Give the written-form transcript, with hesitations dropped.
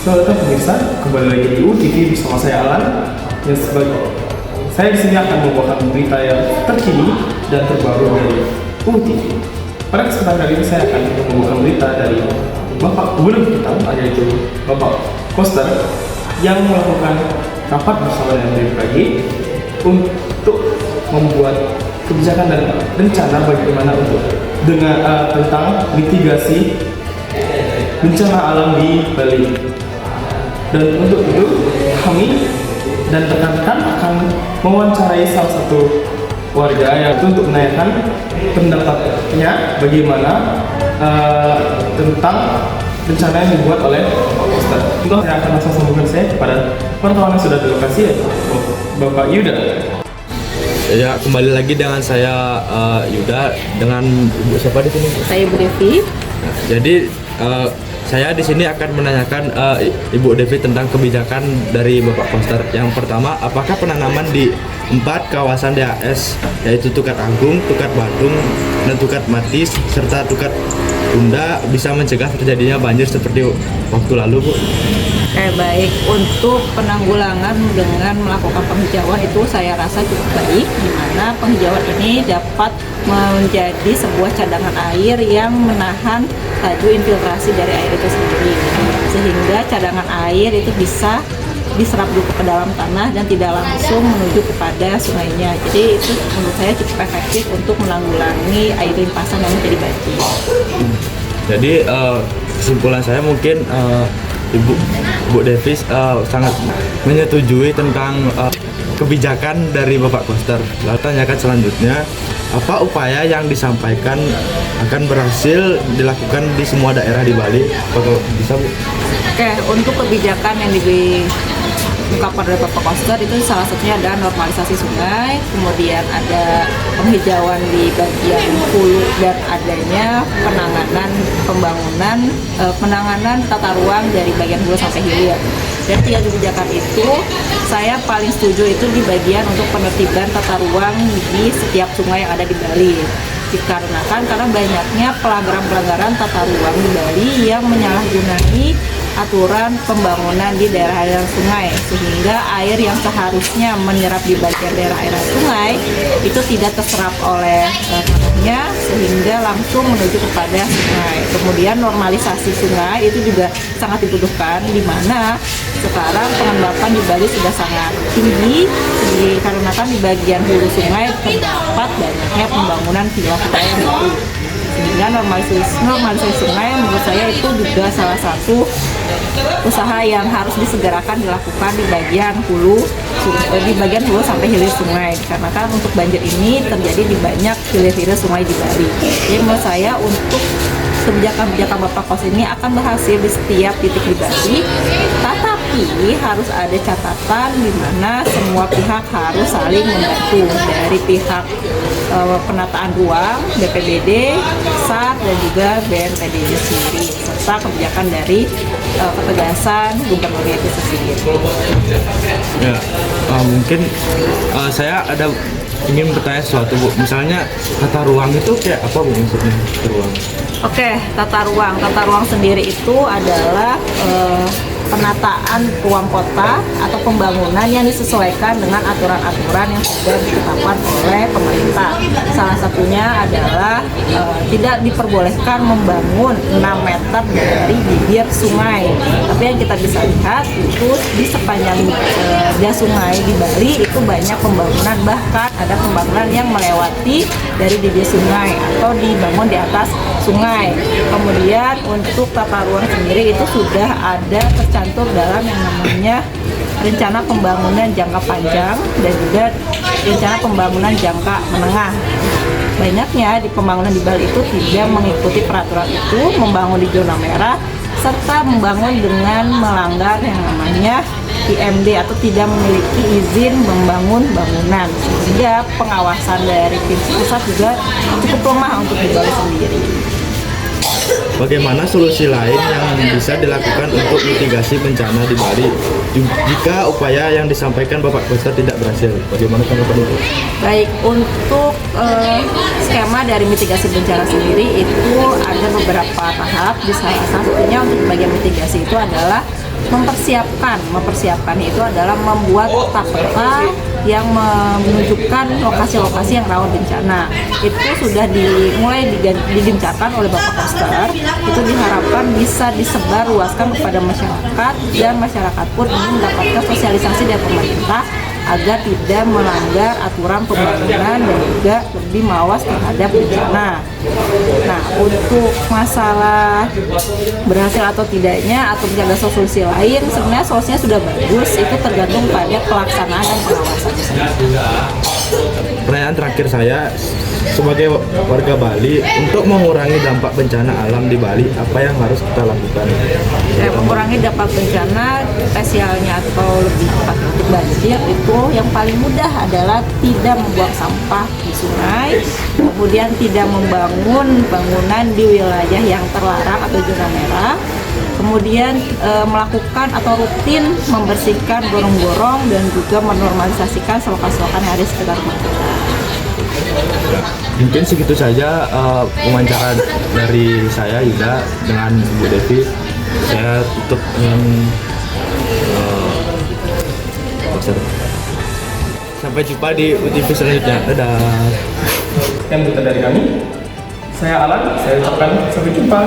Selamat datang pemirsa, kembali lagi di UTV bersama saya Alan. Yang sebagai saya di sini akan membawakan berita yang terkini dan terbaru dari UTV. Pada kesempatan kali ini saya akan membawakan berita dari Bapak Gubernur kita, yaitu Bapak Koster, yang melakukan rapat bersama dengan BMKG untuk membuat kebijakan dan rencana bagaimana untuk tentang mitigasi bencana alam di Bali. Dan untuk itu kami dan rekan-rekan akan mewawancarai salah satu warga yang untuk menanyakan pendapatnya bagaimana tentang rencana yang dibuat oleh Bapak Koster. Untuk saya akan langsung sambungkan saya kepada wartawan yang sudah di lokasi, yaitu Bapak Yuda. Ya, kembali lagi dengan saya Yuda, dengan Ibu siapa di sini? Saya Bu Devi. Jadi saya di sini akan menanyakan Ibu Devi tentang kebijakan dari Bapak Koster. Yang pertama, apakah penanaman di 4 kawasan DAS, yaitu Tukat Agung, Tukat Badung, dan Tukat Matis, serta Tukat Bunda, bisa mencegah terjadinya banjir seperti waktu lalu, Bu? Baik, untuk penanggulangan dengan melakukan penghijauan itu saya rasa cukup baik, di mana penghijauan ini dapat menjadi sebuah cadangan air yang menahan laju infiltrasi dari air itu sendiri, sehingga cadangan air itu bisa diserap dulu ke dalam tanah dan tidak langsung menuju kepada sungainya. Jadi itu menurut saya cukup efektif untuk menanggulangi air limpasan yang menjadi banjir. Jadi kesimpulan saya mungkin Bu Devi sangat menyetujui tentang kebijakan dari Bapak Koster. Lalu tanyakan selanjutnya, apa upaya yang disampaikan akan berhasil dilakukan di semua daerah di Bali? Apakah bisa, Bu? Oke, untuk kebijakan yang diungkapkan oleh Bapak Koster itu salah satunya adalah normalisasi sungai, kemudian ada penghijauan di bagian hulu dan adanya penanganan tata ruang dari bagian hulu sampai hilir. Dan 3 kebijakan itu saya paling setuju itu di bagian untuk penertiban tata ruang di setiap sungai yang ada di Bali. Dikarenakan karena banyaknya pelanggaran tata ruang di Bali yang menyalahgunai aturan pembangunan di daerah aliran sungai, sehingga air yang seharusnya menyerap di bagian daerah aliran sungai itu tidak terserap oleh tanahnya, sehingga langsung menuju kepada sungai. Kemudian normalisasi sungai itu juga sangat dibutuhkan, di mana sekarang pengembangan di Bali sudah sangat tinggi dikarenakan di bagian hulu sungai terdapat banyaknya pembangunan villa-villa yang baru, sehingga normalisasi sungai menurut saya itu juga salah satu usaha yang harus disegerakan dilakukan di bagian hulu sampai hilir sungai, karena kan untuk banjir ini terjadi di banyak hilir-hilir sungai di Bali. Jadi menurut saya untuk kebijakan Bapak Kos ini akan berhasil di setiap titik di Bali, tetapi harus ada catatan di mana semua pihak harus saling membantu, dari pihak penataan ruang, BPBD, SAR, dan juga BNPB sendiri, serta kebijakan dari ketegasan gubernur itu sendiri. Ya, mungkin saya ingin bertanya sesuatu, Bu. Misalnya tata ruang itu kayak apa, Bu, maksudnya tata ruang? Oke, tata ruang sendiri itu adalah penataan ruang kota atau pembangunan yang disesuaikan dengan aturan-aturan yang sudah ditetapkan oleh pemerintah. Salah satunya adalah tidak diperbolehkan membangun 6 meter dari bibir sungai. Tapi yang kita bisa lihat itu di sepanjang sungai di Bali itu banyak pembangunan, bahkan ada pembangunan yang melewati dari bibir sungai atau dibangun di atas sungai. Kemudian untuk tata ruang sendiri itu sudah ada tercantum dalam yang namanya rencana pembangunan jangka panjang dan juga rencana pembangunan jangka menengah. Banyaknya di pembangunan di Bali itu tidak mengikuti peraturan itu, membangun di zona merah, serta membangun dengan melanggar yang namanya IMD atau tidak memiliki izin membangun bangunan, sehingga pengawasan dari pusat juga cukup lemah untuk di Bali sendiri. Bagaimana solusi lain yang bisa dilakukan untuk mitigasi bencana di Bali jika upaya yang disampaikan Bapak Koster tidak berhasil? Bagaimana tanggapan itu? Baik, untuk skema dari mitigasi bencana sendiri itu ada beberapa tahap. Di salah satunya untuk bagian mitigasi itu adalah mempersiapkan itu adalah membuat peta yang menunjukkan lokasi-lokasi yang rawan bencana. Itu sudah mulai digencarkan oleh Bapak Koster. Itu diharapkan bisa disebar luaskan kepada masyarakat, dan masyarakat pun ingin mendapatkan sosialisasi dari pemerintah agar tidak melanggar aturan pembangunan dan juga lebih mawas terhadap bencana. Nah, untuk masalah berhasil atau tidaknya atau tidak ada solusi lain, sebenarnya solusinya sudah bagus, itu tergantung pada pelaksanaan dan pengawasan. Pertanyaan terakhir saya, sebagai warga Bali, untuk mengurangi dampak bencana alam di Bali, apa yang harus kita lakukan? Mengurangi dampak bencana, spesialnya atau lebih tepat untuk banjir, itu yang paling mudah adalah tidak membuang sampah di sungai, kemudian tidak membangun bangunan di wilayah yang terlarang atau zona merah, kemudian melakukan atau rutin membersihkan gorong-gorong dan juga menormalisasikan selokan-selokan yang ada di sekitar rumah kita. Mungkin segitu saja wawancara dari saya Yuda dengan Bu Devi. Saya tutup dengan sampai jumpa di UTV selanjutnya. Dadah. Yang berita dari kami, saya Alan, saya ucapkan sampai jumpa.